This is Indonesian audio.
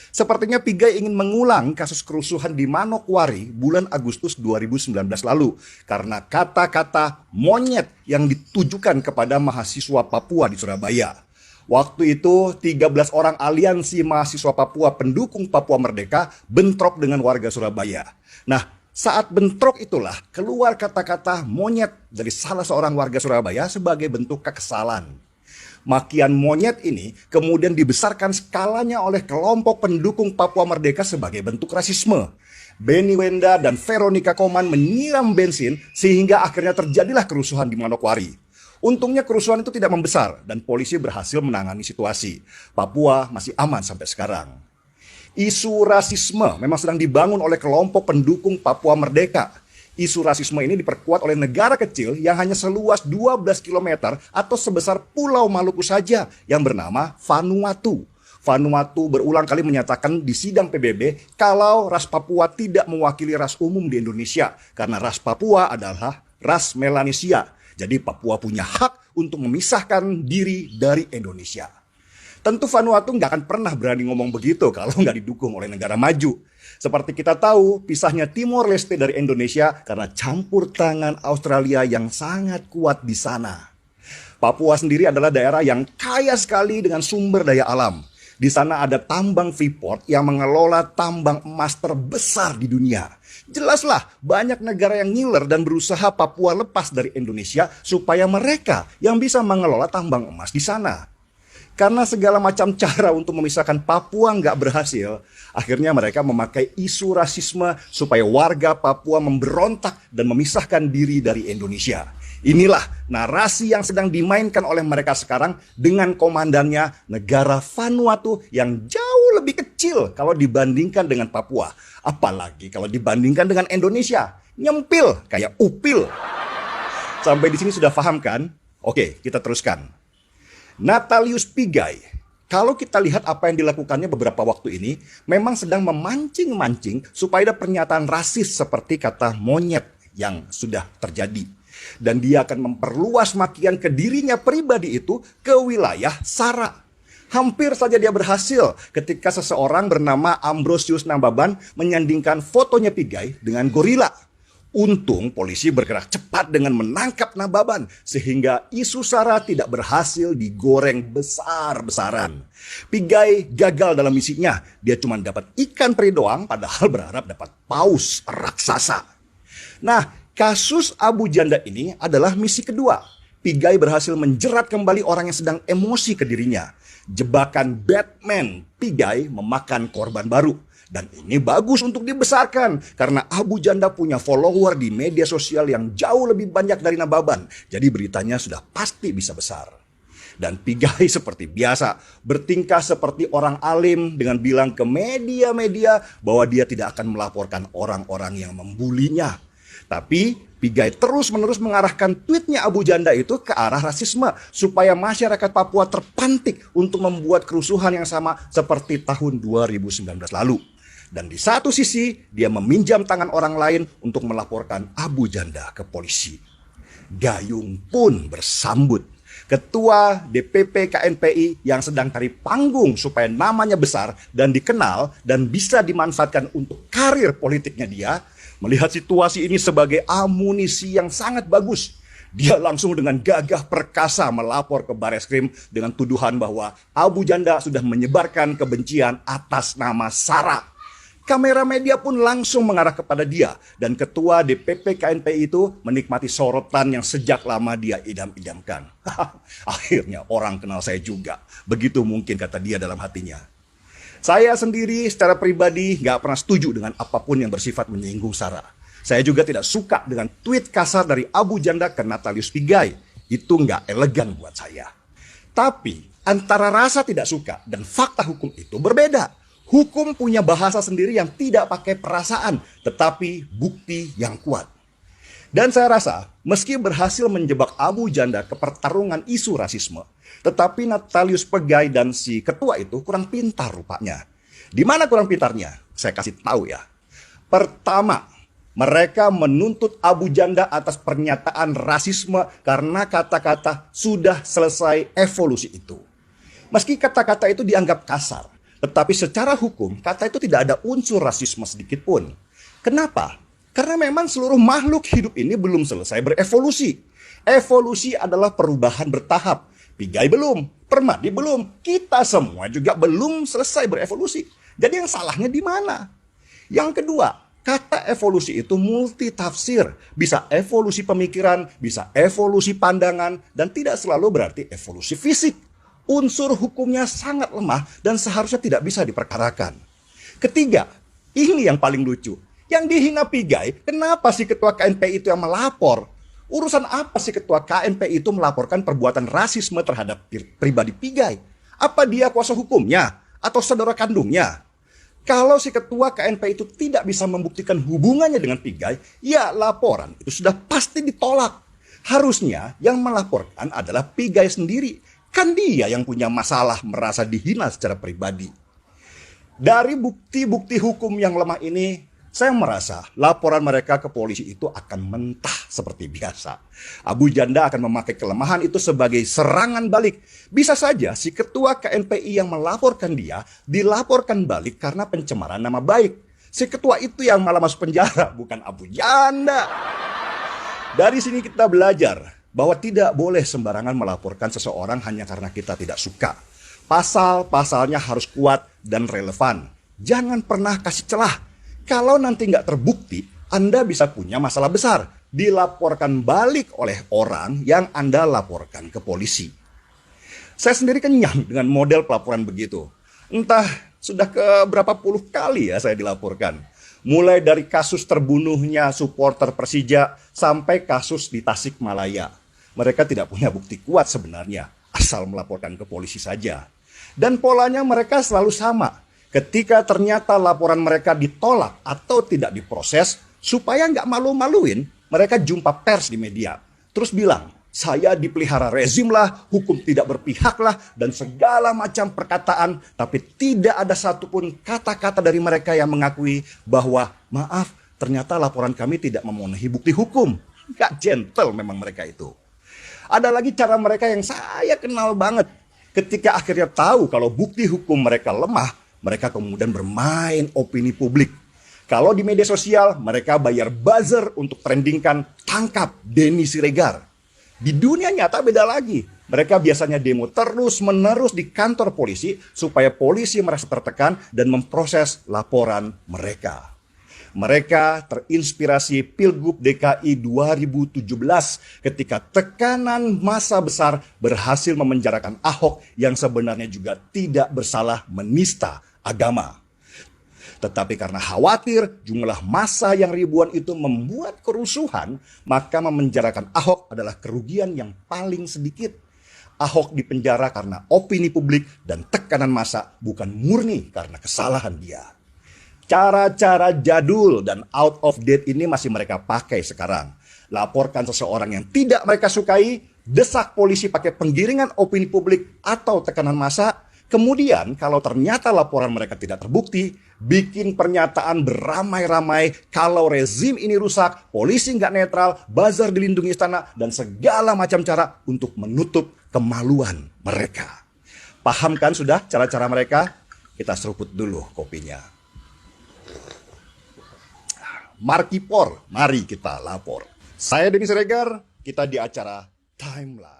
Sepertinya Pigai ingin mengulang kasus kerusuhan di Manokwari bulan Agustus 2019 lalu karena kata-kata monyet yang ditujukan kepada mahasiswa Papua di Surabaya. Waktu itu 13 orang aliansi mahasiswa Papua pendukung Papua Merdeka bentrok dengan warga Surabaya. Nah, saat bentrok itulah keluar kata-kata monyet dari salah seorang warga Surabaya sebagai bentuk kekesalan. Makian monyet ini kemudian dibesarkan skalanya oleh kelompok pendukung Papua Merdeka sebagai bentuk rasisme. Benny Wenda dan Veronica Koman menyiram bensin sehingga akhirnya terjadilah kerusuhan di Manokwari. Untungnya kerusuhan itu tidak membesar dan polisi berhasil menangani situasi. Papua masih aman sampai sekarang. Isu rasisme memang sedang dibangun oleh kelompok pendukung Papua Merdeka. Isu rasisme ini diperkuat oleh negara kecil yang hanya seluas 12 km atau sebesar Pulau Maluku saja yang bernama Vanuatu. Vanuatu berulang kali menyatakan di sidang PBB kalau ras Papua tidak mewakili ras umum di Indonesia karena ras Papua adalah ras Melanesia. Jadi Papua punya hak untuk memisahkan diri dari Indonesia. Tentu Vanuatu nggak akan pernah berani ngomong begitu kalau nggak didukung oleh negara maju. Seperti kita tahu, pisahnya Timor Leste dari Indonesia karena campur tangan Australia yang sangat kuat di sana. Papua sendiri adalah daerah yang kaya sekali dengan sumber daya alam. Di sana ada tambang Freeport yang mengelola tambang emas terbesar di dunia. Jelaslah banyak negara yang ngiler dan berusaha Papua lepas dari Indonesia supaya mereka yang bisa mengelola tambang emas di sana. Karena segala macam cara untuk memisahkan Papua nggak berhasil, akhirnya mereka memakai isu rasisme supaya warga Papua memberontak dan memisahkan diri dari Indonesia. Inilah narasi yang sedang dimainkan oleh mereka sekarang dengan komandannya negara Vanuatu yang jauh lebih kecil kalau dibandingkan dengan Papua. Apalagi kalau dibandingkan dengan Indonesia, nyempil kayak upil. Sampai di sini sudah paham kan? Oke, kita teruskan. Natalius Pigai, kalau kita lihat apa yang dilakukannya beberapa waktu ini, memang sedang memancing-mancing supaya ada pernyataan rasis seperti kata monyet yang sudah terjadi. Dan dia akan memperluas makian ke dirinya pribadi itu ke wilayah Sara. Hampir saja dia berhasil ketika seseorang bernama Ambrosius Nababan menyandingkan fotonya Pigai dengan gorila. Untung polisi bergerak cepat dengan menangkap Nababan sehingga isu Sara tidak berhasil digoreng besar-besaran. Pigai gagal dalam misinya. Dia cuma dapat ikan peri doang padahal berharap dapat paus raksasa. Nah, kasus Abu Janda ini adalah misi kedua. Pigai berhasil menjerat kembali orang yang sedang emosi ke dirinya. Jebakan Batman, Pigai memakan korban baru. Dan ini bagus untuk dibesarkan karena Abu Janda punya follower di media sosial yang jauh lebih banyak dari Nababan. Jadi beritanya sudah pasti bisa besar. Dan Pigai seperti biasa bertingkah seperti orang alim dengan bilang ke media-media bahwa dia tidak akan melaporkan orang-orang yang membulinya. Tapi Pigai terus-menerus mengarahkan tweetnya Abu Janda itu ke arah rasisme supaya masyarakat Papua terpantik untuk membuat kerusuhan yang sama seperti tahun 2019 lalu. Dan di satu sisi, dia meminjam tangan orang lain untuk melaporkan Abu Janda ke polisi. Gayung pun bersambut. Ketua DPP KNPI yang sedang cari panggung supaya namanya besar dan dikenal dan bisa dimanfaatkan untuk karir politiknya dia, melihat situasi ini sebagai amunisi yang sangat bagus. Dia langsung dengan gagah perkasa melapor ke Bareskrim dengan tuduhan bahwa Abu Janda sudah menyebarkan kebencian atas nama Sara. Kamera media pun langsung mengarah kepada dia dan ketua DPP KNPI itu menikmati sorotan yang sejak lama dia idam-idamkan. Akhirnya orang kenal saya juga. Begitu mungkin kata dia dalam hatinya. Saya sendiri secara pribadi gak pernah setuju dengan apapun yang bersifat menyinggung Sara. Saya juga tidak suka dengan tweet kasar dari Abu Janda ke Natalius Pigai. Itu gak elegan buat saya. Tapi antara rasa tidak suka dan fakta hukum itu berbeda. Hukum punya bahasa sendiri yang tidak pakai perasaan, tetapi bukti yang kuat. Dan saya rasa, meski berhasil menjebak Abu Janda ke pertarungan isu rasisme, tetapi Natalius Pigai dan si ketua itu kurang pintar rupanya. Di mana kurang pintarnya? Saya kasih tahu ya. Pertama, mereka menuntut Abu Janda atas pernyataan rasisme karena kata-kata sudah selesai evolusi itu. Meski kata-kata itu dianggap kasar, Tetapi secara hukum, kata itu tidak ada unsur rasisme sedikit pun. Kenapa? Karena memang seluruh makhluk hidup ini belum selesai berevolusi. Evolusi adalah perubahan bertahap. Pigai belum, Permadi belum, kita semua juga belum selesai berevolusi. Jadi yang salahnya di mana? Yang kedua, kata evolusi itu multitafsir. Bisa evolusi pemikiran, bisa evolusi pandangan, dan tidak selalu berarti evolusi fisik. Unsur hukumnya sangat lemah dan seharusnya tidak bisa diperkarakan. Ketiga, ini yang paling lucu. Yang dihina Pigai, kenapa si ketua KNPI itu yang melapor? Urusan apa si ketua KNPI itu melaporkan perbuatan rasisme terhadap pribadi Pigai? Apa dia kuasa hukumnya? Atau saudara kandungnya? Kalau si ketua KNPI itu tidak bisa membuktikan hubungannya dengan Pigai, ya laporan itu sudah pasti ditolak. Harusnya yang melaporkan adalah Pigai sendiri. Kan dia yang punya masalah merasa dihina secara pribadi. Dari bukti-bukti hukum yang lemah ini, saya merasa laporan mereka ke polisi itu akan mentah seperti biasa. Abu Janda akan memakai kelemahan itu sebagai serangan balik. Bisa saja si ketua KNPI yang melaporkan dia dilaporkan balik karena pencemaran nama baik. Si ketua itu yang malah masuk penjara, bukan Abu Janda. Dari sini kita belajar bahwa tidak boleh sembarangan melaporkan seseorang hanya karena kita tidak suka. Pasal-pasalnya harus kuat dan relevan. Jangan pernah kasih celah. Kalau nanti nggak terbukti, Anda bisa punya masalah besar. Dilaporkan balik oleh orang yang Anda laporkan ke polisi. Saya sendiri kenyang dengan model pelaporan begitu. Entah sudah ke berapa puluh kali ya saya dilaporkan. Mulai dari kasus terbunuhnya supporter Persija sampai kasus di Tasikmalaya. Mereka tidak punya bukti kuat sebenarnya, asal melaporkan ke polisi saja. Dan polanya mereka selalu sama. Ketika ternyata laporan mereka ditolak atau tidak diproses, supaya nggak malu-maluin, mereka jumpa pers di media. Terus bilang, saya dipelihara rezim lah, hukum tidak berpihak lah, dan segala macam perkataan. Tapi tidak ada satupun kata-kata dari mereka yang mengakui bahwa, maaf, ternyata laporan kami tidak memenuhi bukti hukum. Gak gentle memang mereka itu. Ada lagi cara mereka yang saya kenal banget. Ketika akhirnya tahu kalau bukti hukum mereka lemah, mereka kemudian bermain opini publik. Kalau di media sosial, mereka bayar buzzer untuk trendingkan tangkap Denny Siregar. Di dunia nyata beda lagi. Mereka biasanya demo terus-menerus di kantor polisi supaya polisi merasa tertekan dan memproses laporan mereka. Mereka terinspirasi Pilgub DKI 2017 ketika tekanan massa besar berhasil memenjarakan Ahok yang sebenarnya juga tidak bersalah menista agama. Tetapi karena khawatir jumlah massa yang ribuan itu membuat kerusuhan, maka memenjarakan Ahok adalah kerugian yang paling sedikit. Ahok dipenjara karena opini publik dan tekanan massa, bukan murni karena kesalahan dia. Cara-cara jadul dan out of date ini masih mereka pakai sekarang. Laporkan seseorang yang tidak mereka sukai, desak polisi pakai penggiringan opini publik atau tekanan massa. Kemudian kalau ternyata laporan mereka tidak terbukti, bikin pernyataan beramai-ramai kalau rezim ini rusak, polisi nggak netral, buzzer dilindungi istana, dan segala macam cara untuk menutup kemaluan mereka. Paham kan sudah cara-cara mereka? Kita seruput dulu kopinya. Markipor, mari kita lapor. Saya Denny Siregar, kita di acara Timeline.